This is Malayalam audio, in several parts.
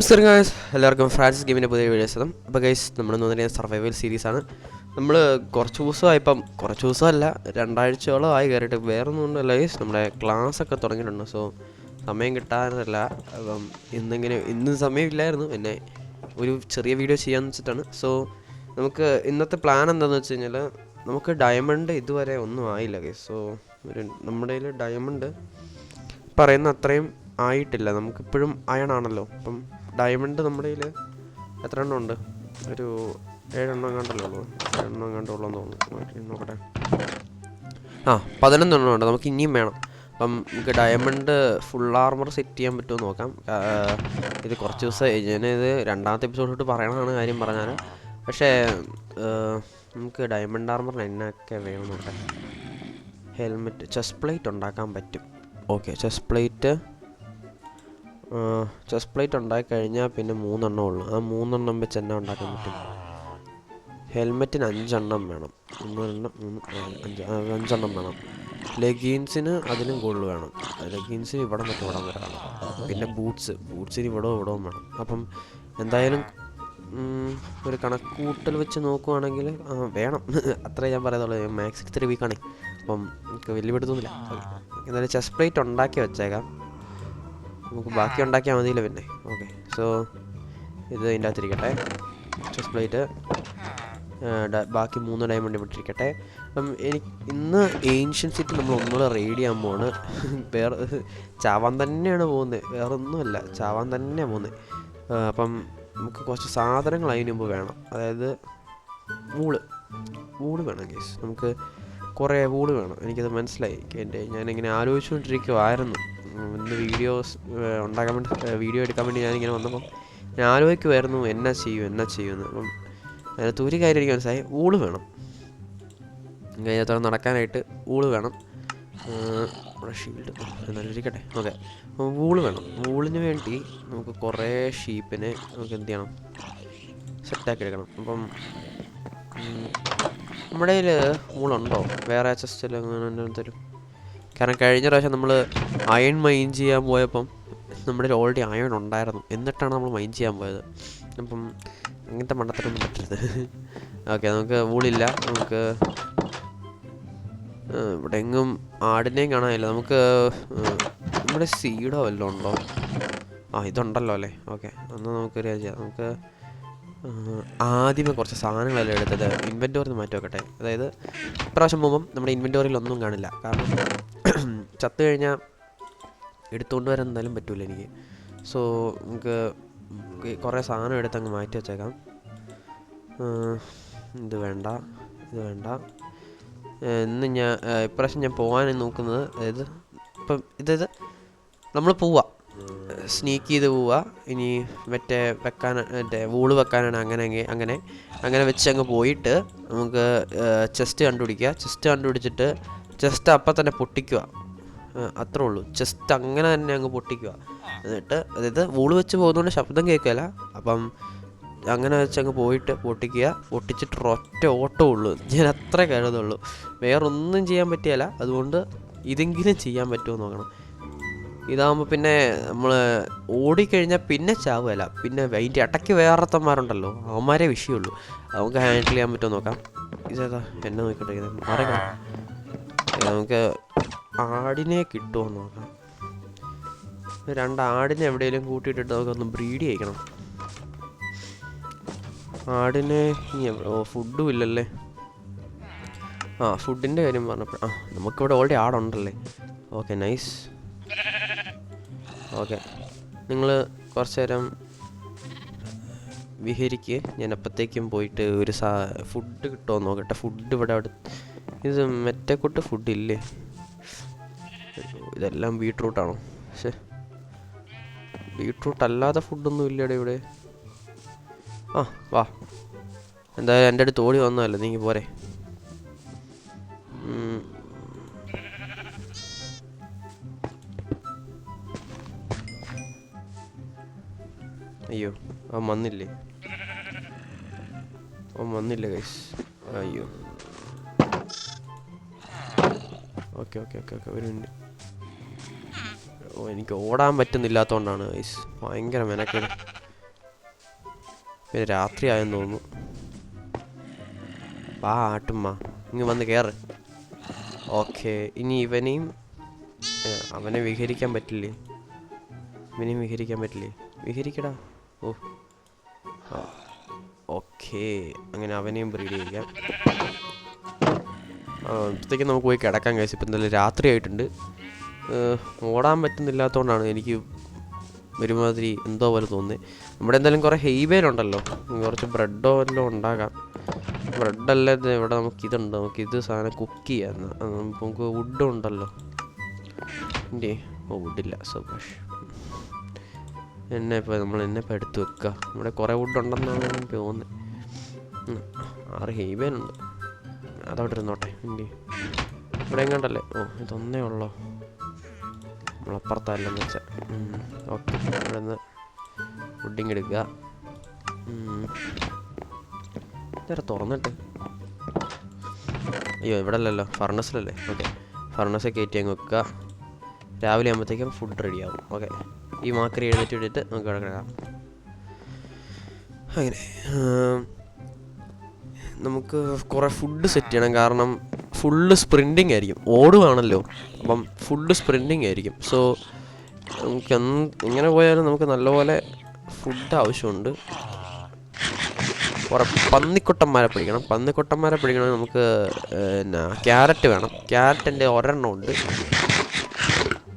നമസ്കാരം ഗൈസ്, എല്ലാവർക്കും ഫ്രാൻസിസ് ഗെയിമിൻ്റെ പുതിയ വീഡിയോസ്. അപ്പോൾ ഗൈസ്, നമ്മൾ ഇന്ന് സർവൈവൽ സീരീസാണ്. നമ്മൾ കുറച്ച് ദിവസമല്ല, 2 ആഴ്ചയോളം ആയി കയറിയിട്ട്. വേറെ ഒന്നും കൊണ്ടല്ല ഗൈസ്, നമ്മുടെ ക്ലാസ്സൊക്കെ തുടങ്ങിയിട്ടുണ്ട്. സോ സമയം കിട്ടാറില്ല. അപ്പം ഇന്ന് സമയമില്ലായിരുന്നു. പിന്നെ ഒരു ചെറിയ വീഡിയോ ചെയ്യാമെന്ന് വെച്ചിട്ടാണ്. സോ നമുക്ക് ഇന്നത്തെ പ്ലാൻ എന്താണെന്ന് വെച്ച് കഴിഞ്ഞാൽ, നമുക്ക് ഡയമണ്ട് ഇതുവരെ ഒന്നും ആയില്ല ഗൈസ്. സോ നമ്മുടെ കയ്യിൽ ഡയമണ്ട് പറയുന്ന അത്രയും ആയിട്ടില്ല. നമുക്കിപ്പോഴും അയൺ ആണല്ലോ. അപ്പം ഡയമണ്ട് നമ്മുടെ കയ്യിൽ എത്ര എണ്ണം ഉണ്ട്? ഒരു 7 എണ്ണം കണ്ടല്ലോ ഉള്ളൂ. 7 എണ്ണം കണ്ടുള്ളൂന്ന് തോന്നുന്നു. നോക്കട്ടെ. 11 എണ്ണം ഉണ്ട്. നമുക്ക് ഇനിയും വേണം. അപ്പം നമുക്ക് ഡയമണ്ട് ഫുൾ ആർമർ സെറ്റ് ചെയ്യാൻ പറ്റുമോ നോക്കാം. ഇത് കുറച്ച് ദിവസം ഞാനിത് 2ാമത്തെ എപ്പിസോഡിലോട്ട് പറയണതാണ് കാര്യം പറഞ്ഞാൽ. പക്ഷേ നമുക്ക് ഡയമണ്ട് ആർമറിന് എന്നൊക്കെ വേണം നോക്കാം. ഹെൽമെറ്റ്, ചെസ്റ്റ് പ്ലേറ്റ് ഉണ്ടാക്കാൻ പറ്റും. ഓക്കെ, ചെസ്റ്റ് പ്ലേറ്റ് ഉണ്ടാക്കിക്കഴിഞ്ഞാൽ പിന്നെ 3 എണ്ണം ഉള്ളു. ആ 3 എണ്ണം വെച്ച് എന്നാ ഉണ്ടാക്കാൻ പറ്റും? ഹെൽമെറ്റിന് 5 എണ്ണം വേണം. 5 എണ്ണം വേണം. ലെഗിൻസിന് അതിലും കൂടുതൽ വേണം. ലെഗിൻസിന് ഇവിടെ മറ്റു ഇവിടം വരെ വേണം. പിന്നെ ബൂട്ട്സിന് ഇവിടവും വേണം. അപ്പം എന്തായാലും ഒരു കണക്കൂട്ടൽ വെച്ച് നോക്കുവാണെങ്കിൽ വേണം. അത്രേ ഞാൻ പറയുന്നുള്ളൂ. മാക്സ് ഇത്തിരി വീക്കാണേ. അപ്പം നമുക്ക് വലിയ പിടുത്തൊന്നുമില്ല. എന്തായാലും ചെസ്റ്റ് പ്ലേറ്റ് ഉണ്ടാക്കി വെച്ചേക്കാം. നമുക്ക് ബാക്കി ഉണ്ടാക്കിയാൽ മതിയില്ല പിന്നെ. ഓക്കെ, സോ ഇത് ഇതിൻ്റെ അകത്തിരിക്കട്ടെ. ചെസ്റ്റ് പ്ലേറ്റ്, ബാക്കി 3 ഡയമണ്ട് ഇട്ടിരിക്കട്ടെ. അപ്പം ഇന്ന് ഏൻഷ്യൻ സിറ്റി നമ്മൾ ഒന്നുകൂടെ റെയ്ഡ് ചെയ്യാൻ പോവാണ്. വേറെ ചാവാൻ തന്നെയാണ് പോകുന്നത്, വേറെ ഒന്നുമല്ല, ചാവാൻ തന്നെയാണ് പോകുന്നത്. അപ്പം നമുക്ക് കുറച്ച് സാധനങ്ങൾ അതിന് മുമ്പ് വേണം. അതായത് വൂള് വേണം കേസ്. നമുക്ക് കുറേ വൂള് വേണം. എനിക്കത് മനസ്സിലായി. ഞാനിങ്ങനെ ആലോചിച്ചുകൊണ്ടിരിക്കുമായിരുന്നു. ഇന്ന് വീഡിയോ എടുക്കാൻ വേണ്ടി ഞാനിങ്ങനെ വന്നപ്പം ഞാൻ ആലോചിക്കുമായിരുന്നു എന്നാ ചെയ്യുമെന്ന്. അപ്പം അതിനകത്ത് ഒരു കാര്യം എനിക്ക് മനസ്സിലായി, വൂള് വേണം. അതിനകത്തോടെ നടക്കാനായിട്ട് വൂള് വേണം. ഷീൽഡ് നല്ലിരിക്കട്ടെ. ഓക്കെ, അപ്പം വൂള് വേണം. വൂളിന് വേണ്ടി നമുക്ക് കുറേ ഷീപ്പിനെ നമുക്ക് എന്ത് ചെയ്യണം? സെറ്റാക്കി എടുക്കണം. അപ്പം നമ്മുടെ കയ്യിൽ വൂളുണ്ടോ? വേറെ ചെസ്റ്റിൽ അങ്ങനെ തരും. കാരണം കഴിഞ്ഞ പ്രാവശ്യം നമ്മൾ അയൺ മൈൻ ചെയ്യാൻ പോയപ്പം നമ്മുടെ ഓൾറെഡി അയൺ ഉണ്ടായിരുന്നു. എന്നിട്ടാണ് നമ്മൾ മൈൻ ചെയ്യാൻ പോയത്. അപ്പം അങ്ങനത്തെ മണ്ടത്തരൊന്നും പറ്റരുത്. ഓക്കെ, നമുക്ക് വൂളില്ല. നമുക്ക് ഇവിടെ എങ്ങും ആടിനെയും കാണാനില്ല. നമുക്ക് നമ്മുടെ സീഡോ വല്ലതും ഉണ്ടോ? ഇതുണ്ടല്ലോ അല്ലേ. ഓക്കെ, എന്നാൽ നമുക്കൊരു കാര്യം ചെയ്യാം. നമുക്ക് ആദ്യമേ കുറച്ച് സാധനങ്ങളെല്ലാം എടുത്തത് ഇൻവെൻറ്റോറിൽ നിന്ന് മാറ്റി വെക്കട്ടെ. അതായത് ഇപ്രാവശ്യം പോകുമ്പം നമ്മുടെ ഇൻവെൻറ്റോറിയിൽ ഒന്നും കാണില്ല. കാരണം ചത്തു കഴിഞ്ഞാൽ എടുത്തുകൊണ്ട് വരാൻ എന്തായാലും പറ്റില്ല എനിക്ക്. സോ നമുക്ക് കുറേ സാധനം എടുത്തങ്ങ് മാറ്റി വെച്ചേക്കാം. ഇത് വേണ്ട. ഇന്ന് ഇപ്രാവശ്യം ഞാൻ പോകാൻ നോക്കുന്നത്, അതായത് ഇപ്പം നമ്മൾ പോവാം, സ്നീക്ക് ചെയ്ത് പോവുക. ഇനി മറ്റേ വൂള് വെക്കാനാണ്. അങ്ങനെ വെച്ച് അങ്ങ് പോയിട്ട് നമുക്ക് ചെസ്റ്റ് കണ്ടുപിടിച്ചിട്ട് ചെസ്റ്റ് അപ്പം തന്നെ പൊട്ടിക്കുക. അത്രേ ഉള്ളൂ. ചെസ്റ്റ് അങ്ങനെ തന്നെ അങ്ങ് പൊട്ടിക്കുക. എന്നിട്ട് അതായത് വൂള് വെച്ച് പോകുന്നതുകൊണ്ട് ശബ്ദം കേൾക്കില്ല. അപ്പം അങ്ങനെ വെച്ചങ്ങ് പോയിട്ട് പൊട്ടിച്ചിട്ട് ഒറ്റ ഓട്ടമേ ഉള്ളൂ. ഞാൻ അത്രേ കരുതുള്ളൂ. വേറൊന്നും ചെയ്യാൻ പറ്റിയല്ല. അതുകൊണ്ട് ഇതെങ്കിലും ചെയ്യാൻ പറ്റുമോ നോക്കണം. ഇതാകുമ്പോൾ പിന്നെ നമ്മൾ ഓടിക്കഴിഞ്ഞാൽ പിന്നെ ചാവുകയല്ല. പിന്നെ അതിൻ്റെ ഇടയ്ക്ക് വേറെത്തന്മാരുണ്ടല്ലോ, അവന്മാരെ വിഷയമുള്ളൂ. നമുക്ക് ഹാൻഡിൽ ചെയ്യാൻ പറ്റുമോ നോക്കാം. ഇതേതാ എന്നെ നോക്കിക്കൊണ്ടിരിക്കുന്നത്? മാറിക്കാം. നമുക്ക് ആടിനെ കിട്ടുമോ നോക്കാം. 2 ആടിനെ എവിടെയെങ്കിലും കൂട്ടിയിട്ടിട്ട് നമുക്കൊന്ന് ബ്രീഡ് ചെയ്യിക്കണം. ആടിനെ ഫുഡും ഇല്ലല്ലേ. ഫുഡിൻ്റെ കാര്യം പറഞ്ഞപ്പോൾ നമുക്കിവിടെ ഓൾറെഡി ആടുണ്ടല്ലേ. Okay, nice. ഓക്കെ, നിങ്ങൾ കുറച്ച് നേരം വിഹരിക്ക്. ഞാൻ അപ്പോഴത്തേക്കും പോയിട്ട് ഒരു ഫുഡ് കിട്ടുമോ നോക്കട്ടെ. ഫുഡ് ഇവിടെ ഇത് മെറ്റക്കൂട്ട് ഫുഡില്ലേ? ഇതെല്ലാം ബീട്രൂട്ടാണോ? പക്ഷേ ബീട്രൂട്ട് അല്ലാതെ ഫുഡൊന്നും ഇല്ലടെ ഇവിടെ. വാ, എന്തായാലും എൻ്റെ അടുത്ത് ഓടി വന്നതല്ലേ, നീ പോരെ. അയ്യോ, അവൻ വന്നില്ലേ ഗൈസ്? അയ്യോ, ഓക്കെ, ഒരു മിനിറ്റ്. എനിക്ക് ഓടാൻ പറ്റുന്നില്ലാത്തതുകൊണ്ടാണ് ഗൈസ്. ഭയങ്കര മെനക്കേട്. പിന്നെ രാത്രി ആയെന്ന് തോന്നുന്നു. വാ ആട്ടുമ്മ, ഇങ്ങ് വന്ന് കയറ്. ഓക്കെ, ഇനി അവനെ വിഹരിക്കാൻ പറ്റില്ലേ? ഇവനെയും വിഹരിക്കാൻ പറ്റില്ലേ? വിഹരിക്കടാ. ഓ ഓക്കെ, അങ്ങനെ അവനെയും ബ്രീഡ് ചെയ്യാം. ഇപ്പോഴത്തേക്കും നമുക്ക് പോയി കിടക്കാൻ കഴിച്ചു. ഇപ്പം എന്തായാലും രാത്രി ആയിട്ടുണ്ട്. ഓടാൻ പറ്റുന്നില്ലാത്തതുകൊണ്ടാണ് എനിക്ക് ഒരുമാതിരി എന്തോ പോലെ തോന്നുന്നത്. നമ്മുടെ എന്തായാലും കുറേ ഹെയ്ബേലുണ്ടല്ലോ, കുറച്ച് ബ്രെഡോ എല്ലാം ഉണ്ടാകാം. ബ്രെഡല്ലാതെ ഇവിടെ നമുക്കിതുണ്ട്, നമുക്കിത് സാധനം കുക്ക് ചെയ്യാം. നമുക്ക് വുഡും ഉണ്ടല്ലോ. വുഡില്ല, സുഭാഷ്. നമ്മളിപ്പോൾ എടുത്ത് വെക്കുക. ഇവിടെ കുറേ വുഡുണ്ടെന്നാണ് എനിക്ക് തോന്നുന്നത്. 6 ഹെയ്ബേനുണ്ട്, അതോടെ ഇരുന്നോട്ടെ. ഇവിടെ എങ്ങോട്ടല്ലേ? ഇതൊന്നേ ഉള്ളോ? നമ്മളപ്പുറത്തല്ലെന്ന് വെച്ചാൽ. ഓക്കെ, ഇവിടെ നിന്ന് വുഡിങ് എടുക്കുക. ഇതേറെ തുറന്നിട്ട്. അയ്യോ, ഇവിടെ അല്ലല്ലോ, ഫർണസിലല്ലേ. ഓക്കെ, ഫർണസ് കയറ്റി അങ്ങ് വെക്കുക. രാവിലെ ആകുമ്പോഴത്തേക്കും ഫുഡ് റെഡിയാവും. ഓക്കെ, ഈ മാക്കറി എഴുന്നേറ്റ് വിട്ടിട്ട് നമുക്ക് കിടക്കാം. അങ്ങനെ നമുക്ക് കുറേ ഫുഡ് സെറ്റ് ചെയ്യണം. കാരണം ഫുള്ള് സ്പ്രിൻറ്റിങ് ആയിരിക്കും, ഓടുവാണല്ലോ. അപ്പം ഫുള്ള് സ്പ്രിൻറ്റിങ് ആയിരിക്കും. സോ നമുക്ക് എങ്ങനെ പോയാലും നമുക്ക് നല്ലപോലെ ഫുഡ് ആവശ്യമുണ്ട്. കുറേ പന്നിക്കുട്ടന്മാരെ പിടിക്കണം. പന്നിക്കുട്ടന്മാരെ പിടിക്കണമെങ്കിൽ നമുക്ക് ക്യാരറ്റ് വേണം. ക്യാരറ്റിൻ്റെ ഒരെണ്ണം ഉണ്ട്,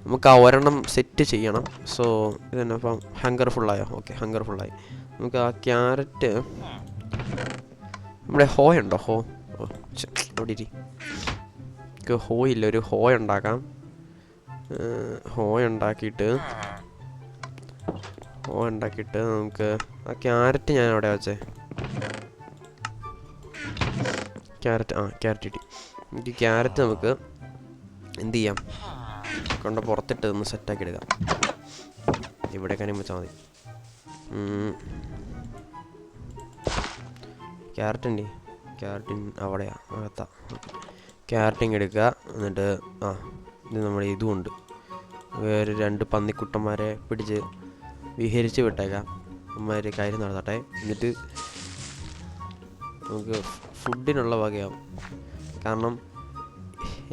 നമുക്ക് ആ ഒരെണ്ണം സെറ്റ് ചെയ്യണം. സോ ഇതന്നെ. അപ്പം ഹങ്കർ ഫുള്ളായോ? ഓക്കെ, ഹങ്കർ ഫുള്ളായി. നമുക്ക് ആ ക്യാരറ്റ്, നമ്മുടെ ഉണ്ടോ? അവിടെ ഇരി. ഇല്ല, ഒരു ഉണ്ടാക്കാം. ഉണ്ടാക്കിയിട്ട് നമുക്ക് ആ ക്യാരറ്റ് ഞാൻ അവിടെ വെച്ചേ. ക്യാരറ്റ് കിട്ടി. ഈ ക്യാരറ്റ് നമുക്ക് എന്ത് ചെയ്യാം? കൊണ്ട് പുറത്തിട്ട് ഒന്ന് സെറ്റാക്കി എടുക്കാം. ഇവിടേക്കാനും വെച്ചാൽ മതി. ക്യാരറ്റിൻ അവിടെയാ, അകത്താ. ക്യാരറ്റിങ് എടുക്കുക. എന്നിട്ട് ഇത് നമ്മുടെ ഇതുമുണ്ട്, വേറെ 2 പന്നിക്കുട്ടന്മാരെ പിടിച്ച് വിഹരിച്ച് വിട്ടേക്കാം. അമ്മമാർ കാര്യം നടത്തട്ടെ. എന്നിട്ട് നമുക്ക് ഫുഡിനുള്ള വകയാവും. കാരണം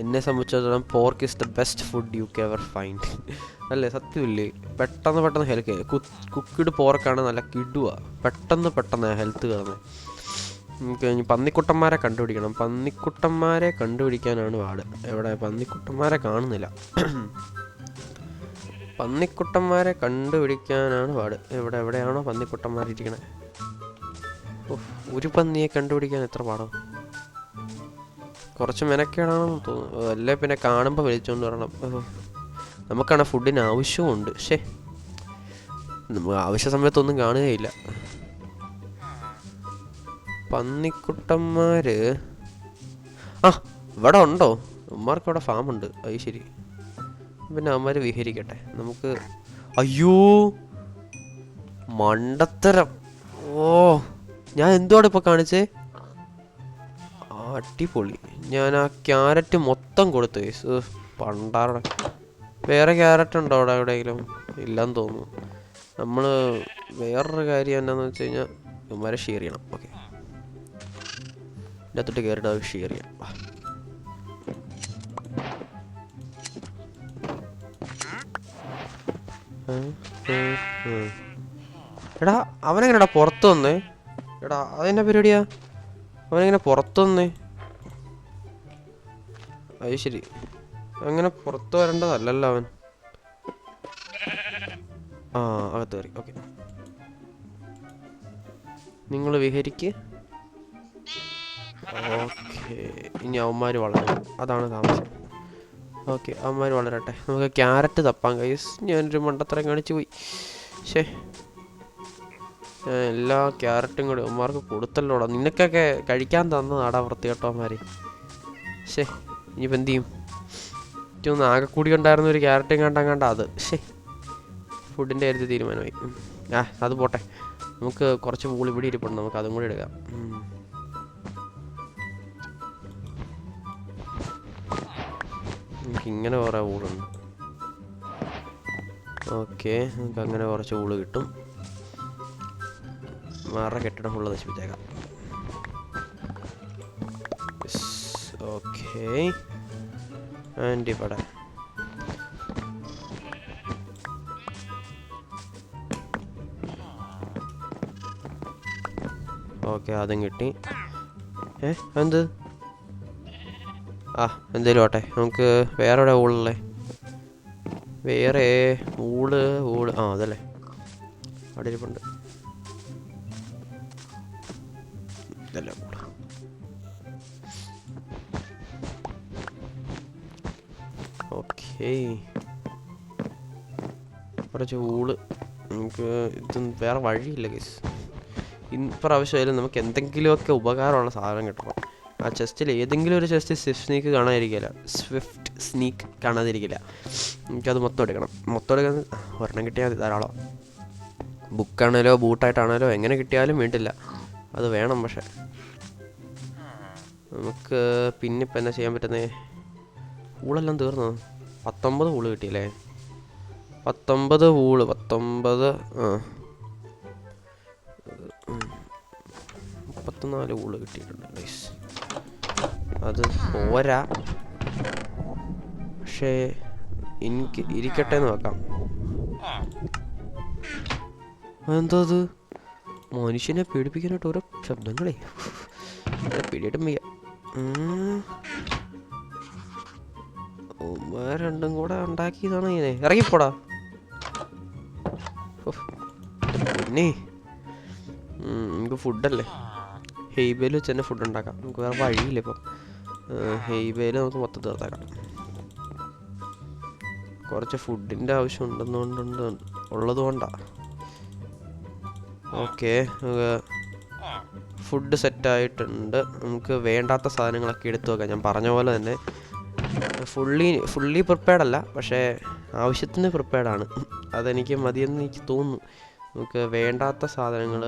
എന്നെ സംബന്ധിച്ചിടത്തോളം pork is the best food you ever find. അല്ലേ? സത്യമില്ലേ? പെട്ടെന്ന് ഹെൽത്ത് കുക്ക്ഡ് പോർക്കാണ്, നല്ല കിടുക. പെട്ടെന്ന് ഹെൽത്ത് കയറുന്നത്. നമുക്ക് ഇനി പന്നിക്കുട്ടന്മാരെ കണ്ടുപിടിക്കണം. പന്നിക്കുട്ടന്മാരെ കണ്ടുപിടിക്കാനാണ് പാട്. എവിടെ? പന്നിക്കുട്ടന്മാരെ കാണുന്നില്ല. പന്നിക്കുട്ടന്മാരെ കണ്ടുപിടിക്കാനാണ് പാട്. എവിടെയാണോ പന്നിക്കുട്ടന്മാരിരിക്കണേ? ഒരു പന്നിയെ കണ്ടുപിടിക്കാൻ എത്ര പാടോ? കുറച്ച് മെനക്കേടാണെന്ന് തോന്നുന്നു. അല്ലേ പിന്നെ കാണുമ്പോൾ വിളിച്ചുകൊണ്ട് വരണം. നമുക്കാണ് ഫുഡിന് ആവശ്യമുണ്ട്. നമുക്ക് ആവശ്യ സമയത്തൊന്നും കാണുകയില്ല. പന്നിക്കുട്ടന്മാർ ഇവിടെ ഉണ്ടോ? അമ്മമാർക്ക് ഇവിടെ ഫാമുണ്ട്. അത് ശരി. പിന്നെ അമ്മമാർ വിഹരിക്കട്ടെ. നമുക്ക് അയ്യോ മണ്ടത്തരം. ഞാൻ എന്തുവാണ് ഇപ്പോൾ കാണിച്ചേ? അടിപൊളി. ഞാൻ ആ ക്യാരറ്റ് മൊത്തം കൊടുത്തു. പണ്ടാറ വേറെ ക്യാരറ്റ് ഉണ്ടോ അവിടെ എവിടെയെങ്കിലും? ഇല്ലെന്ന് തോന്നുന്നു. നമ്മൾ വേറൊരു കാര്യം എന്താണെന്ന് വെച്ച് കഴിഞ്ഞാൽ ഇവന്മാരെ ഷെയർ ചെയ്യണം. ഓക്കെ, എൻ്റെ അകത്തോട്ട് കയറിയിട്ട് അത് ഷെയർ ചെയ്യാം. എടാ അവനെങ്ങനെടാ പുറത്ത് വന്നേ? എടാ അതെന്നാ പരിപാടിയാ? അവനെങ്ങനെ പുറത്ത് വന്നേ? അത് ശരി, അങ്ങനെ പുറത്ത് വരേണ്ടതല്ലല്ലോ അവൻ. അകത്ത് കയറി. ഓക്കെ, നിങ്ങൾ വിഹരിക്ക്. ഓക്കെ, ഇനി അവന്മാർ വളരും, അതാണ് താമസം. ഓക്കെ, അവന്മാർ വളരട്ടെ. നമുക്ക് ക്യാരറ്റ് തപ്പാൻ കൈസ്. ഞാനൊരു മണ്ടത്തരം കാണിച്ചു പോയി. ഞാൻ എല്ലാ ക്യാരറ്റും കൂടി അവന്മാർക്ക് കൊടുത്തല്ലോടാ. നിനക്കൊക്കെ കഴിക്കാൻ തന്നതാടാ വൃത്തികെട്ടവന്മാർ. ഇനിയിപ്പോൾ എന്ത് ചെയ്യും? ഏറ്റവും ആകെ കൂടി ഉണ്ടായിരുന്ന ഒരു ക്യാരറ്റും കണ്ട അത്. ഫുഡിൻ്റെ കാര്യത്തിൽ തീരുമാനമായി. അത് പോട്ടെ. നമുക്ക് കുറച്ച് പൂളി ഇവിടെ ഇരിപ്പുണ്ട്, നമുക്ക് അതും കൂടി എടുക്കാം. നമുക്കിങ്ങനെ കുറേ ഊളുണ്ട്. ഓക്കെ, നമുക്ക് അങ്ങനെ കുറച്ച് ഊള് കിട്ടും. വേറെ കെട്ടിടം ഫുള്ള് നശിപ്പിച്ചേക്കാം. ഓക്കെ, ആൻഡ് ഇവിടെ ഓക്കെ അതും കിട്ടി. എന്ത് എന്തേലും ആട്ടെ. നമുക്ക് വേറെ എവിടെ ഊളല്ലേ? വേറെ ഊള് അതല്ലേ അവിടെ ഇരിപ്പുണ്ട്. ഇതല്ലേ ഊള്. ഓക്കെ, കുറച്ച് ഊള്. നമുക്ക് ഇത് വേറെ വഴിയില്ല ഗൈസ്. ഇപ്രാവശ്യമായാലും നമുക്ക് എന്തെങ്കിലുമൊക്കെ ഉപകാരമുള്ള സാധനം കിട്ടണം. ആ ചെസ്റ്റിൽ ഏതെങ്കിലും ഒരു ചെസ്റ്റ് സ്വിഫ്റ്റ് സ്നീക്ക് കാണാതിരിക്കില്ല. എനിക്കത് മൊത്തം എടുക്കണം. ഒരെണ്ണം കിട്ടിയാൽ മതി, ധാരാളം. ബുക്കാണേലോ ബൂട്ടായിട്ടാണേലോ എങ്ങനെ കിട്ടിയാലും വേണ്ടില്ല, അത് വേണം. പക്ഷെ നമുക്ക് പിന്നിപ്പോൾ എന്നാ ചെയ്യാൻ പറ്റുന്നേ? ഊളെല്ലാം തീർന്നോ? 19 ഊള് കിട്ടിയില്ലേ? 19 ഊള് 34 ഊള് കിട്ടിയിട്ടുണ്ട് ഗൈസ്. അത് പോരാ, പക്ഷേ എനിക്ക് ഇരിക്കട്ടെ എന്ന് വെക്കാം. എന്തോ അത് മനുഷ്യനെ പേടിപ്പിക്കാനായിട്ട് ഓരോ ശബ്ദങ്ങളെ പേടിയിട്ടും വയ്യ. രണ്ടും കൂടെ ഉണ്ടാക്കിയതാണ് ഇങ്ങനെ. ഇറങ്ങിപ്പോടാ. പിന്നെ നമുക്ക് ഫുഡല്ലേ, ഹെയ്ബേൽ വെച്ച് തന്നെ ഫുഡ് ഉണ്ടാക്കാം. നമുക്ക് വേറെ വഴിയില്ല ഇപ്പം. ഹെയ്ബേൽ നമുക്ക് മൊത്തം തീർത്താക്കാം. കുറച്ച് ഫുഡിൻ്റെ ആവശ്യം ഉള്ളത് കൊണ്ടാണ്. ഓക്കെ, ഫുഡ് സെറ്റായിട്ടുണ്ട്. നമുക്ക് വേണ്ടാത്ത സാധനങ്ങളൊക്കെ എടുത്തു വെക്കാം. ഞാൻ പറഞ്ഞ പോലെ തന്നെ ഫുള്ളി പ്രിപ്പയർഡ് അല്ല, പക്ഷേ ആവശ്യത്തിന് പ്രിപ്പയർഡാണ്. അതെനിക്ക് മതിയെന്ന് എനിക്ക് തോന്നുന്നു. നമുക്ക് വേണ്ടാത്ത സാധനങ്ങൾ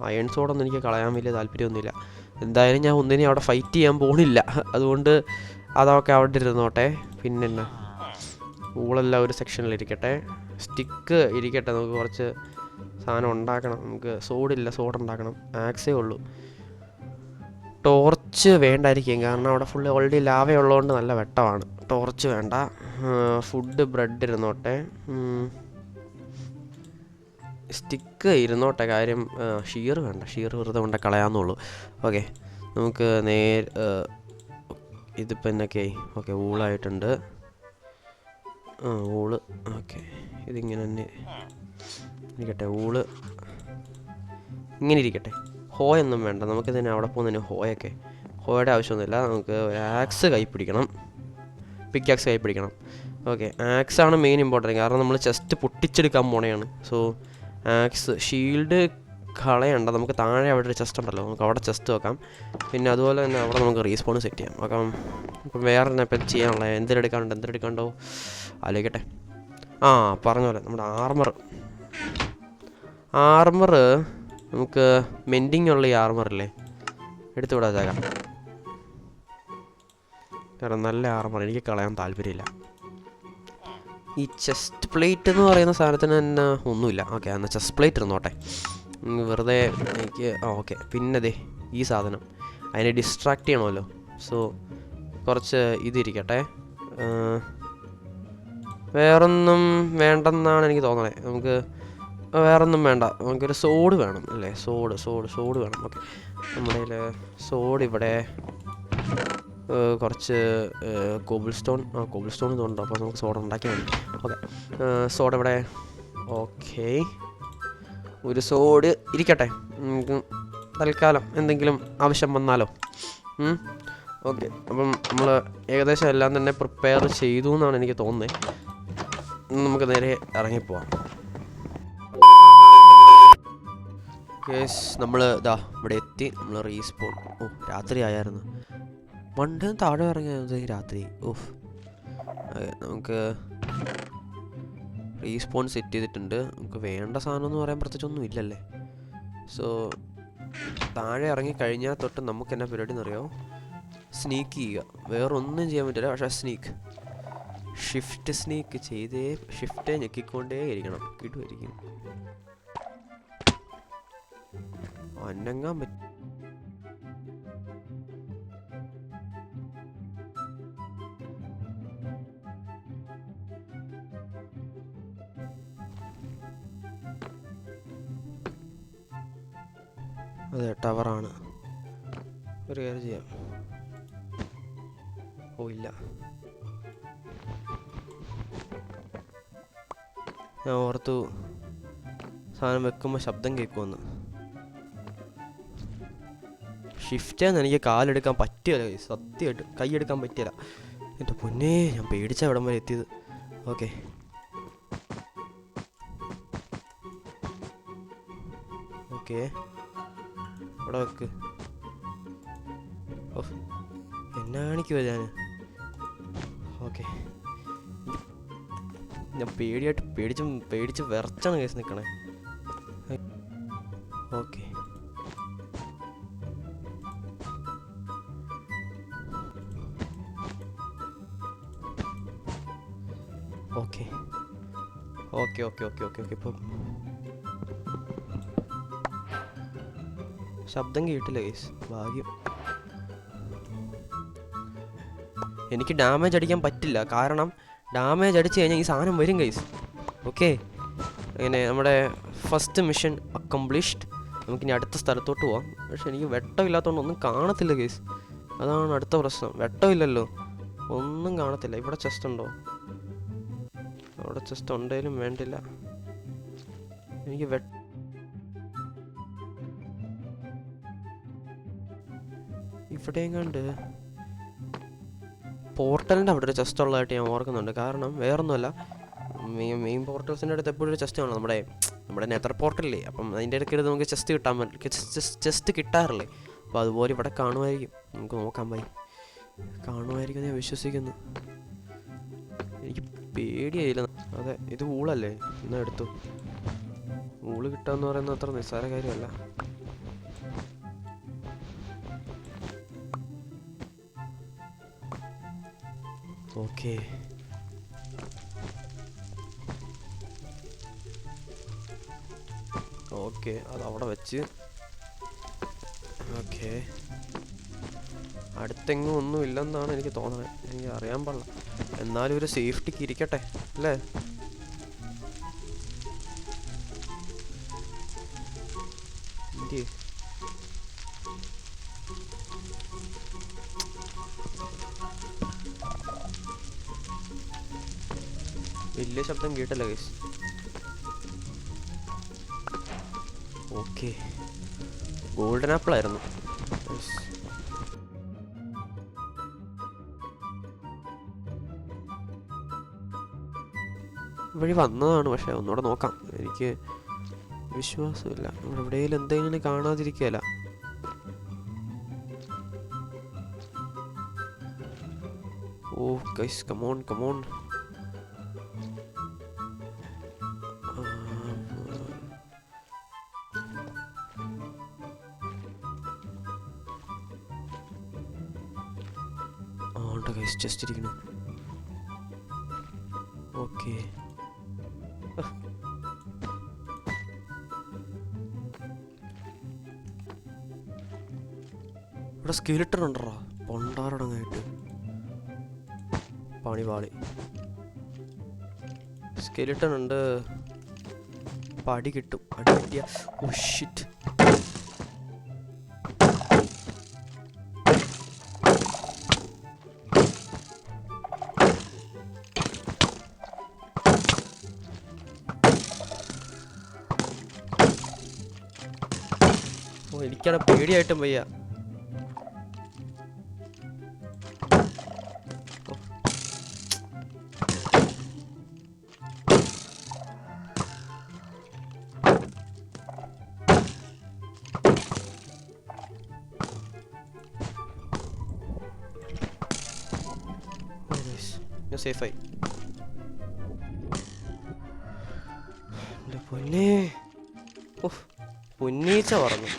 അയൺ സോഡൊന്നും എനിക്ക് കളയാൻ വലിയ താല്പര്യമൊന്നുമില്ല. എന്തായാലും ഞാൻ ഒന്നിനും അവിടെ ഫൈറ്റ് ചെയ്യാൻ പോണില്ല. അതുകൊണ്ട് അതൊക്കെ അവിടെ ഇരുന്നോട്ടെ. പിന്നെ ഊളെല്ലാം ഒരു സെക്ഷനിലിരിക്കട്ടെ. സ്റ്റിക്ക് ഇരിക്കട്ടെ. നമുക്ക് കുറച്ച് സാധനം ഉണ്ടാക്കണം. നമുക്ക് സോഡില്ല, സോഡ് ഉണ്ടാക്കണം. ആക്സേ ഉള്ളൂ. ടോർച്ച് വേണ്ടായിരിക്കും, കാരണം അവിടെ ഫുള്ള് ഓൾറെഡി ലാവയുള്ളതുകൊണ്ട് നല്ല വെട്ടമാണ്. ടോർച്ച് വേണ്ട. ഫുഡ് ബ്രെഡ് ഇരുന്നോട്ടെ. സ്റ്റിക്ക് ഇരുന്നോട്ടെ. കാര്യം ഷീർ വേണ്ട, ഷീർ വെറുതെ കൊണ്ട് കളയാമെന്നുള്ളൂ. ഓക്കെ, നമുക്ക് ഇതിപ്പോൾ എന്നൊക്കെയായി. ഓക്കെ, ഊളായിട്ടുണ്ട്. ഊള്. ഓക്കെ, ഇതിങ്ങനെ തന്നെ ഇരിക്കട്ടെ. ഊള് ഇങ്ങനെ ഇരിക്കട്ടെ. ഹോയൊന്നും വേണ്ട. നമുക്കിതിന് അവിടെ പോകുന്നതിന് ഹോയുടെ ആവശ്യമൊന്നുമില്ല. നമുക്ക് ആക്സ് കൈ പിടിക്കണം, പിക്കാക്സ് കൈ പിടിക്കണം. ഓക്കെ, ആക്സാണ് മെയിൻ ഇമ്പോർട്ടൻറ്റ്, കാരണം നമ്മൾ ചെസ്റ്റ് പൊട്ടിച്ചെടുക്കാൻ പോണെയാണ്. So axe. ഷീൽഡ് കളയണ്ട. നമുക്ക് താഴെ അവിടെ ഒരു ചെസ്റ്റ് ഉണ്ടല്ലോ, നമുക്ക് അവിടെ ചെസ്റ്റ് വെക്കാം. പിന്നെ അതുപോലെ തന്നെ അവിടെ നമുക്ക് റീസ്പോൺ സെറ്റ് ചെയ്യാം. അപ്പം വേറെ തന്നെ ഇപ്പം ചെയ്യാനുള്ള എന്തെടുക്കാണ്ടോ ആലോചിക്കട്ടെ. പറഞ്ഞ പോലെ നമ്മുടെ ആർമർ നമുക്ക് മെൻഡിങ് ഉള്ള ഈ ആർമറില്ലേ എടുത്തു വിടാതേക്കാം. കാരണം നല്ല ആർമർ എനിക്ക് കളയാൻ താല്പര്യമില്ല. ഈ ചെസ്റ്റ് പ്ലേറ്റ് എന്ന് പറയുന്ന സാധനത്തിന് തന്നെ ഒന്നുമില്ല. ഓക്കെ, എന്നാൽ ചെസ്റ്റ് പ്ലേറ്റ് ഇരുന്നോട്ടെ. വെറുതെ എനിക്ക് ഓക്കെ. പിന്നെ അതെ ഈ സാധനം അതിനെ ഡിസ്ട്രാക്ട് ചെയ്യണമല്ലോ. സോ കുറച്ച് ഇതിരിക്കട്ടെ. വേറൊന്നും വേണ്ടെന്നാണ് എനിക്ക് തോന്നണേ. നമുക്ക് വേറൊന്നും വേണ്ട. നമുക്കൊരു സോഡ് വേണം അല്ലേ? സോഡ് വേണം. ഓക്കെ, നമ്മുടെ സോഡ് ഇവിടെ കുറച്ച് കോബിൾ സ്റ്റോൺ ഇതുണ്ടോ? അപ്പോൾ നമുക്ക് സോഡ ഉണ്ടാക്കിയാൽ മതി. ഓക്കെ, സോഡ ഇവിടെ. ഓക്കെ, ഒരു സോഡ് ഇരിക്കട്ടെ. നമുക്ക് തൽക്കാലം എന്തെങ്കിലും ആവശ്യം വന്നാലോ. ഓക്കെ, അപ്പം നമ്മൾ ഏകദേശം എല്ലാം തന്നെ പ്രിപ്പയർ ചെയ്തു എന്നാണ് എനിക്ക് തോന്നുന്നത്. നമുക്ക് നേരെ ഇറങ്ങിപ്പോവാം. യെസ്, നമ്മൾ ഇവിടെ എത്തി. നമ്മൾ റീസ്പോൺ. രാത്രി ആയായിരുന്നു. മണ്ടേ താഴെ ഇറങ്ങിയത് രാത്രി. നമുക്ക് റീസ്പോൺ സെറ്റ് ചെയ്തിട്ടുണ്ട്. നമുക്ക് വേണ്ട സാധനം എന്ന് പറയാൻ പ്രത്യേകിച്ചൊന്നും ഇല്ലല്ലേ. സോ താഴെ ഇറങ്ങിക്കഴിഞ്ഞാൽ തൊട്ട് നമുക്ക് എന്നാ പരിപാടി എന്നറിയാമോ? സ്നീക്ക് ചെയ്യുക. വേറൊന്നും ചെയ്യാൻ പറ്റില്ല. പക്ഷേ ഷിഫ്റ്റ് സ്നീക്ക് ചെയ്തേ, ഷിഫ്റ്റ് ഞെക്കിക്കൊണ്ടേ ഇരിക്കണം. കിട്ടുമായിരിക്കും. അനങ്ങാൻ പറ്റും. അതെ, ടവറാണ്. ഒരു കാര്യം ചെയ്യാം. ഓ ഇല്ല, ഞാൻ ഓർത്തു സാധനം വെക്കുമ്പോൾ ശബ്ദം കേൾക്കുമെന്ന്. ഷിഫ്റ്റാന്ന് എനിക്ക് കാലെടുക്കാൻ പറ്റിയല്ല, സത്യമായിട്ട് കൈയെടുക്കാൻ പറ്റിയല്ല. എൻ്റെ പൊന്നേ, ഞാൻ പേടിച്ച ഇവിടം വരെ എത്തിയത്. ഓക്കെ, ഓക്കെ, ഇവിടെ വെക്ക്. ഓ, എന്നാ കാണിക്കുമോ ഞാൻ? ഓക്കെ, ഞാൻ പേടിച്ച് വിറച്ചാണ് കേസ് നിൽക്കണേ. Okay, okay, okay, okay, okay, okay, okay. ഇപ്പം ശബ്ദം കേട്ടില്ല കേസ്, ഭാഗ്യം. എനിക്ക് ഡാമേജ് അടിക്കാൻ പറ്റില്ല, കാരണം ഡാമേജ് അടിച്ചു കഴിഞ്ഞാൽ ഈ സാധനം വരും കേസ്. ഓക്കെ, അങ്ങനെ നമ്മുടെ ഫസ്റ്റ് മിഷൻ അക്കംപ്ലിഷ്ഡ്. നമുക്കിനി അടുത്ത സ്ഥലത്തോട്ട് പോവാം. പക്ഷെ എനിക്ക് വെട്ടമില്ലാത്തതുകൊണ്ട് ഒന്നും കാണത്തില്ല കേസ്. അതാണ് അടുത്ത പ്രശ്നം, വെട്ടമില്ലല്ലോ, ഒന്നും കാണത്തില്ല. ഇവിടെ ചെസ്റ്റ് ഉണ്ടോ? അവിടെ ചെസ്റ്റ് ഉണ്ടെങ്കിലും വേണ്ടില്ല. എനിക്ക് ഇവിടെയും കണ്ട് പോർട്ടലിൻ്റെ അവിടെ ഒരു ചെസ്റ്റ് ഉള്ളതായിട്ട് ഞാൻ ഓർക്കുന്നുണ്ട്. കാരണം വേറൊന്നുമല്ല, മെയിൻ പോർട്ടൽസിൻ്റെ അടുത്ത് എപ്പോഴും ഒരു ചെസ്റ്റ് കാണും. നമ്മുടെ നെതർ പോർട്ടലില്ലേ, അപ്പം അതിൻ്റെ ഇടയ്ക്ക് നമുക്ക് ചെസ്റ്റ് കിട്ടാറില്ലേ. അപ്പോൾ അതുപോലെ ഇവിടെ കാണുമായിരിക്കും. നമുക്ക് നോക്കാൻ പോയി, കാണുമായിരിക്കും ഞാൻ വിശ്വസിക്കുന്നു. എനിക്ക് പേടിയായില്ല. അതെ, ഇത് ഊളല്ലേ, എന്നാ എടുത്തു. ഊള് കിട്ടാന്ന് പറയുന്നത് അത്ര നിസ്സാര കാര്യമല്ല. ഓക്കെ, ഓക്കെ, അതവിടെ വെച്ച്. ഓക്കെ, അടുത്തെങ്ങും ഒന്നും ഇല്ലെന്നാണ് എനിക്ക് തോന്നുന്നത്. എനിക്ക് അറിയാൻ പാടില്ല, എന്നാലും ഒരു സേഫ്റ്റിക്ക് ഇരിക്കട്ടെ അല്ലേ? വലിയ ശബ്ദം കേട്ടല്ലോ ഗൈസ്. ഓക്കെ, ഗോൾഡൻ ആപ്പിൾ ആയിരുന്നു. വഴി വന്നതാണ്, പക്ഷെ ഒന്നുകൂടെ നോക്കാം. എനിക്ക് വിശ്വാസമില്ല ഇവിടെ എവിടെയെങ്കിലും എന്തെങ്കിലും കാണാതിരിക്കുകയല്ല. Oh guys, come on come on. Guys just ഇരിക്കണം. ഓക്കെ, ഇവിടെ സ്കെലിട്ടൺ ഉണ്ടോ? പൊണ്ടാറടങ്ങായിട്ട് പാളി. സ്കെലിട്ടൺ ഉണ്ട്, പടി കിട്ടും. അടി കിട്ടിയ ഓ ഷിറ്റ്. എനിക്കാണ് പേടിയായിട്ടും വയ്യ. ഞാൻ സേഫായി. എൻ്റെ പൊന്നേ, ഓഹ് പൊന്നീച്ച പറഞ്ഞു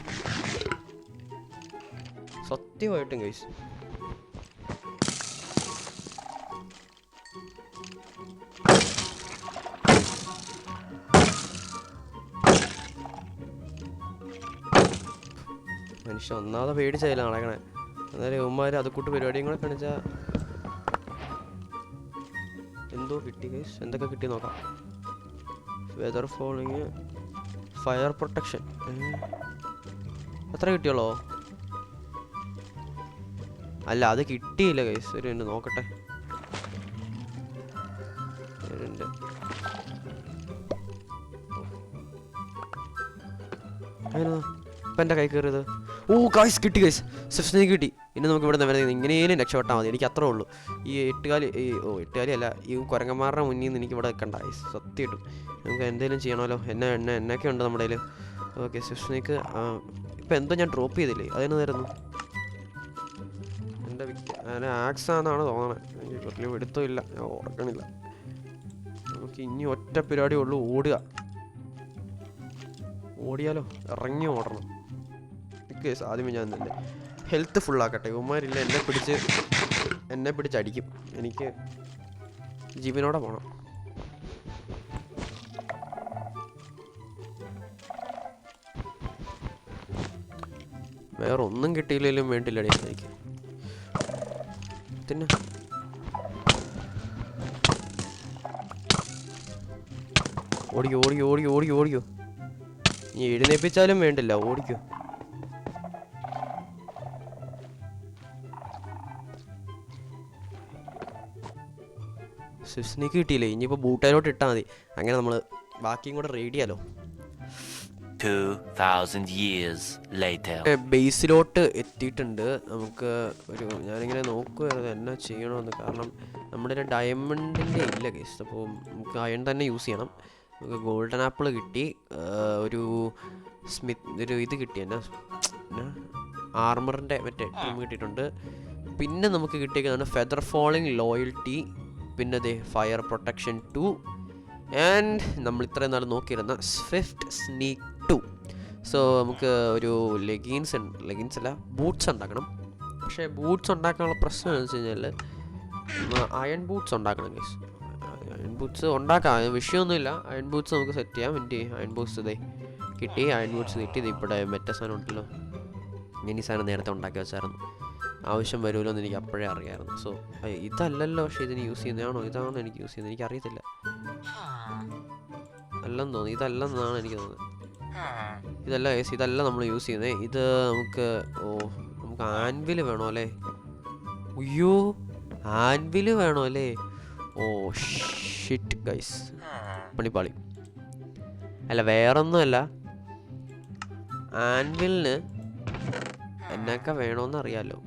സത്യമായിട്ടും ഗൈസ്. മനുഷ്യ ഒന്നാമത് പേടിച്ചായില്ല നടക്കണേ. അന്നേരം ഇവന്മാർ അത് കൂട്ട് പരിപാടിയും കൂടെ കാണിച്ചാൽ എന്തോ കിട്ടി ഗൈസ്. എന്തൊക്കെ കിട്ടി നോക്കാം. Weather falling, fire protection. എത്ര കിട്ടിയുള്ളോ? അല്ല അത് കിട്ടിയില്ല ഗൈസ്. ഒരു മിനിറ്റ് നോക്കട്ടെ. ഇപ്പം എൻ്റെ കൈ കയറിയത്. ഓ ഗൈസ് കിട്ടി ഗൈസ്. സ്വിഫ്റ്റിനെ കിട്ടി. ഇനി നമുക്ക് ഇവിടെ നിന്ന് ഇങ്ങനെയും രക്ഷപ്പെട്ടാൽ മതി. എനിക്ക് അത്രേ ഉള്ളൂ. ഈ എട്ടുകാലി അല്ല, ഈ കുരങ്ങന്മാരുടെ മുന്നിൽ നിന്ന് എനിക്ക് ഇവിടെ നിൽക്കണ്ട ഗൈസ്. സത്യമായിട്ടും നമുക്ക് എന്തെങ്കിലും ചെയ്യണമല്ലോ. എന്നൊക്കെ ഉണ്ട് നമ്മുടെ കയ്യിൽ. ഓക്കെ സ്വിഫ്റ്റിനേക്ക് ഇപ്പം എന്തോ ഞാൻ ഡ്രോപ്പ് ചെയ്തില്ലേ, അതിനായിരുന്നു എൻ്റെ അതിന് ആക്സാന്നാണ് തോന്നണേ. എനിക്ക് വലിയ പിടുത്തം ഇല്ല, ഞാൻ ഓർക്കണില്ല. നമുക്ക് ഇനി ഒറ്റ പരിപാടിയേ ഉള്ളൂ, ഓടുക. ഓടിയാലോ, ഇറങ്ങി ഓടണം. കേസ് ആദ്യമേ ഞാൻ തന്നെ ഹെൽത്ത് ഫുള്ളാക്കട്ടെ. ഇവന്മാരില്ല എന്നെ പിടിച്ചടിക്കും. എനിക്ക് ജീവനോടെ പോകണം. വേറെ ഒന്നും കിട്ടിയില്ലെങ്കിലും വേണ്ടില്ലടി എനിക്ക്. പിന്നെ ഓടിക്കോ. നീ എഴുന്നേപ്പിച്ചാലും വേണ്ടില്ല, ഓടിക്കോ. സ്വിഫ്റ്റിനേക്ക് കിട്ടിയില്ലേ, ഇനിയിപ്പോൾ ബൂട്ടയിലോട്ട് ഇട്ടാൽ മതി. അങ്ങനെ നമ്മൾ ബാക്കിയും കൂടെ റെഡി ചെയ്യാലോ. 2000 years later. ബേസിലോട്ട് എത്തിയിട്ടുണ്ട്. നമുക്ക് ഞാനിങ്ങനെ നോക്കുമായിരുന്നു എന്നാ ചെയ്യണമെന്ന്. കാരണം നമ്മുടെ ഡയമണ്ടിൻ്റെ ഇല്ല കേസ്. അപ്പോൾ നമുക്ക് അയൺ തന്നെ യൂസ് ചെയ്യണം. നമുക്ക് ഗോൾഡൻ ആപ്പിൾ കിട്ടി, ഒരു ഇത് കിട്ടി, എന്നാ ആർമറിൻ്റെ മറ്റേ ടീം കിട്ടിയിട്ടുണ്ട്. പിന്നെ നമുക്ക് കിട്ടിയിരിക്കുന്നതാണ് ഫെദർ ഫോളിങ്, ലോയൽറ്റി, പിന്നെ ദേ ഫയർ പ്രൊട്ടക്ഷൻ 2 ആൻഡ് നമ്മൾ ഇത്രയും നാൾ നോക്കിയിരുന്ന സ്വിഫ്റ്റ് സ്നീക്ക് 2. സോ നമുക്ക് ഒരു ലെഗിൻസ് അല്ല ബൂട്ട്സ് ഉണ്ടാക്കണം. പക്ഷേ ബൂട്ട്സ് ഉണ്ടാക്കാനുള്ള പ്രശ്നം എന്ന് വെച്ച് കഴിഞ്ഞാൽ അയൺ ബൂട്ട്സ് ഉണ്ടാക്കണം ഗൈസ്. അയൺ ബൂട്ട്സ് ഉണ്ടാക്കാം, വിഷയമൊന്നുമില്ല. അയൺ ബൂട്ട്സ് നമുക്ക് സെറ്റ് ചെയ്യാം. എൻ്റെ അയൺ ബൂട്ട്സ് ഇതേ കിട്ടി. അയൺ ബൂട്ട്സ് കിട്ടി. ഇത് ഇവിടെ മറ്റേ സാധനം ഉണ്ടല്ലോ, മിനി സാധനം നേരത്തെ ഉണ്ടാക്കി വെച്ചായിരുന്നു. ആവശ്യം വരുമല്ലോ എന്ന് എനിക്ക് അപ്പോഴേ അറിയാമായിരുന്നു. സോ ഇതല്ലല്ലോ പക്ഷേ ഇതിന് യൂസ് ചെയ്യുന്നതാണോ, ഇതാണോ എനിക്ക് യൂസ് ചെയ്യുന്നത്, എനിക്കറിയത്തില്ല. അല്ലെന്ന് തോന്നുന്നു, ഇതല്ലെന്നാണ് എനിക്ക് തോന്നുന്നത്. ഇതല്ല കേസ്, ഇതല്ല നമ്മൾ യൂസ് ചെയ്യുന്നത്. ഇത് നമുക്ക് ആൻവിൽ വേണോ അല്ലേ? അയ്യോ ആൻവിൽ വേണോ അല്ലേ? ഓ ഷിറ്റ് ഗൈസ്, പണിപ്പാളി. അല്ല വേറൊന്നുമല്ല, ആൻവിലിന് എന്നൊക്കെ വേണമെന്ന് അറിയാമല്ലോ,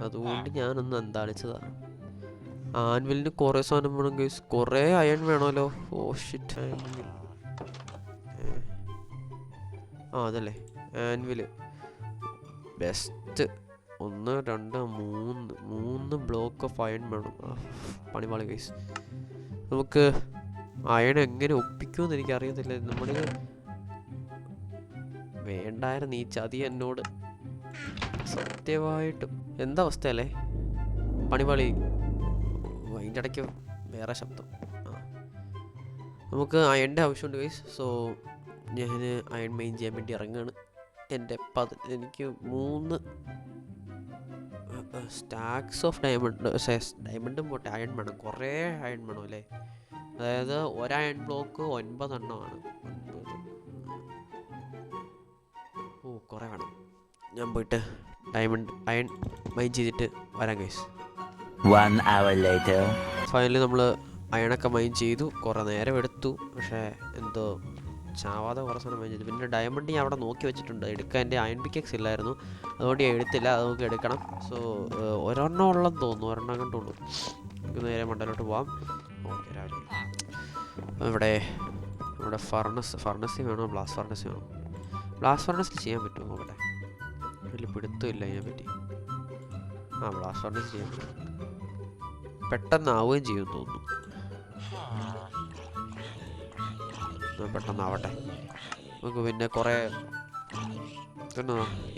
അതുകൊണ്ട് ഞാനൊന്ന് എന്താളിച്ചതാ. ആൻവിലിന് കുറേ സാധനം വേണം ഗൈസ്, കുറേ അയൺ വേണമല്ലോ. ഓ ഷിറ്റ്, ആൻവിൽ അതല്ലേ anvil best. 1 2 3 block of iron വേണം. പണിപാളി ഗൈസ്. നമുക്ക് അയൺ എങ്ങനെ ഒപ്പിക്കുമെന്ന് എനിക്കറിയത്തില്ല. നമ്മൾ വേണ്ടായിരുന്നു ഈ ചതി എന്നോട്, സത്യമായിട്ടും. എന്താ അവസ്ഥയല്ലേ പണിപാളി? അതിൻ്റെ ഇടയ്ക്ക് വേറെ ശബ്ദം. നമുക്ക് അയണിൻ്റെ ആവശ്യമുണ്ട് ഗൈസ്. സോ ഞാൻ അയൺ മെയിൻ ചെയ്യാൻ വേണ്ടി ഇറങ്ങുകയാണ്. എനിക്ക് 3 സ്റ്റാക്സ് ഓഫ് ഡയമണ്ടും പോട്ടെ, അയൺ വേണം. കുറേ അയൺ വേണം അല്ലേ? അതായത് ഒരയൺ ബ്ലോക്ക് 9 എണ്ണമാണ്. 9 കുറേ വേണം. ഞാൻ പോയിട്ട് അയൺ മൈൻ ചെയ്തിട്ട് വരാം ഗൈസ്. 1 hour later. ഫൈനലി നമ്മൾ അയണൊക്കെ മൈൻ ചെയ്തു. കുറേ നേരം എടുത്തു, പക്ഷേ എന്തോ ചാവാതെ കുറേ സമയം മൈൻ ചെയ്തു. പിന്നെ ഡയമണ്ട് ഞാൻ അവിടെ നോക്കി വെച്ചിട്ടുണ്ട്, എടുക്കാൻ എൻ്റെ അയൺ പിക്കെക്സ് ഇല്ലായിരുന്നു, അതുകൊണ്ട് ഞാൻ എടുത്തില്ല. അത് നമുക്ക് എടുക്കണം. സോ ഒരെണ്ണം ഉള്ളെന്ന് തോന്നുന്നു, ഒരെണ്ണം കണ്ടുള്ളൂ. നമുക്ക് നേരെ മണ്ടയിലോട്ട് പോവാം. ഓക്കെ, രാവിലെ ഇവിടെ ഫർണസ് വേണോ, ബ്ലാസ്റ്റ് ഫർണസ് വേണോ? ബ്ലാസ്റ്റ് ഫർണസിൽ ചെയ്യാൻ പറ്റുമോ നോക്കട്ടെ. വലിയ പിടുത്തമില്ല അതിനെപ്പറ്റി. ബ്ലാസ്റ്റ് ഫർണസ് ചെയ്യാൻ പറ്റും, പെട്ടെന്നാവുകയും ചെയ്യുമെന്ന് തോന്നുന്നു. പെട്ടെന്നാവട്ടെ. നമുക്ക് പിന്നെ കുറേ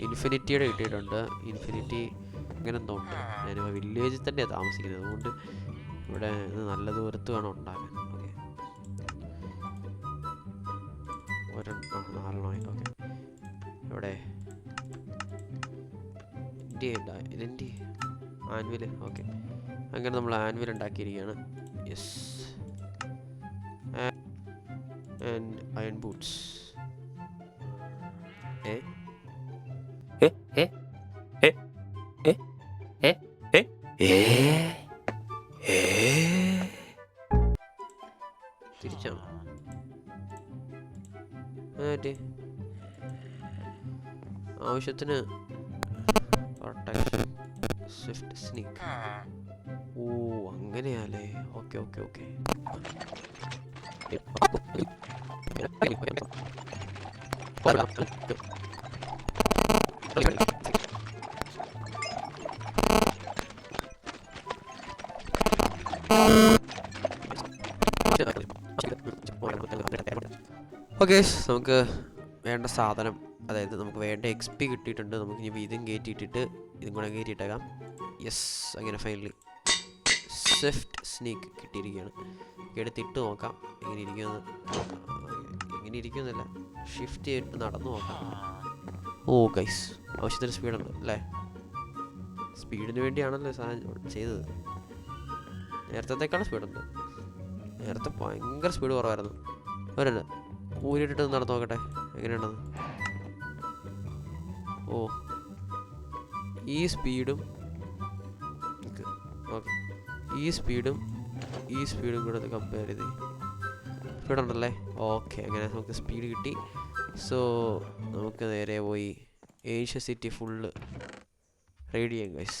ഇൻഫിനിറ്റിയുടെ കിട്ടിയിട്ടുണ്ട്. ഇൻഫിനിറ്റി അങ്ങനെ എന്തോ ഉണ്ട്. ഞാനിപ്പോൾ വില്ലേജിൽ തന്നെയാണ് താമസിക്കുന്നത്, അതുകൊണ്ട് ഇവിടെ നല്ല ദൂരത്ത് വേണം ഉണ്ടാക്കാൻ. Okay, 4 okay. ഇവിടെ ഇതെൻ്റെ ആൻവിൽ. ഓക്കെ, അങ്ങനെ നമ്മൾ ആൻവിൽ ഉണ്ടാക്കിയിരിക്കുകയാണ്. Yes, and iron boots. തിരിച്ചാണ് ആവശ്യത്തിന് സ്വിഫ്റ്റ് സ്നീക്ക്. ഓ അങ്ങനെയല്ലേ. Okay okay okay. ഓക്കെ, നമുക്ക് വേണ്ട സാധനം, അതായത് നമുക്ക് വേണ്ട XP കിട്ടിയിട്ടുണ്ട്. നമുക്ക് ഇനി ഇതും കയറ്റിയിട്ടിട്ട് ഇതും കൂടെ കയറ്റിയിട്ടേക്കാം. യെസ്, അങ്ങനെ ഫൈനലി സ്വിഫ്റ്റ് സ്നീക്ക് കിട്ടിയിരിക്കുകയാണ്. എടുത്തിട്ട് നോക്കാം എങ്ങനെ ഇരിക്കുമെന്ന്. എങ്ങനെ ഇരിക്കുന്നില്ല, ഷിഫ്റ്റ് ചെയ്തിട്ട് നടന്നു നോക്കാം. ഓ ഗൈസ്, ആവശ്യത്തിന് സ്പീഡുണ്ട് അല്ലേ? സ്പീഡിന് വേണ്ടിയാണല്ലോ സാധനം ചെയ്തത്. നേരത്തേക്കാളും സ്പീഡുണ്ട്. നേരത്തെ ഭയങ്കര സ്പീഡ് കുറവായിരുന്നു. വരണ്ട, ഊരിട്ടിട്ട് നടന്നു നോക്കട്ടെ എങ്ങനെയുണ്ടെന്ന്. ഓ, ഈ സ്പീഡും ഓക്കെ, ഈ സ്പീഡും കൂടെ കമ്പയർ ചെയ്ത് സ്പീഡുണ്ടല്ലേ? ഓക്കെ, അങ്ങനെ നമുക്ക് സ്പീഡ് കിട്ടി. സോ നമുക്ക് നേരെ പോയി ഏഷ്യ സിറ്റി ഫുള്ള് റൈഡ് ചെയ്യാം ഗൈസ്.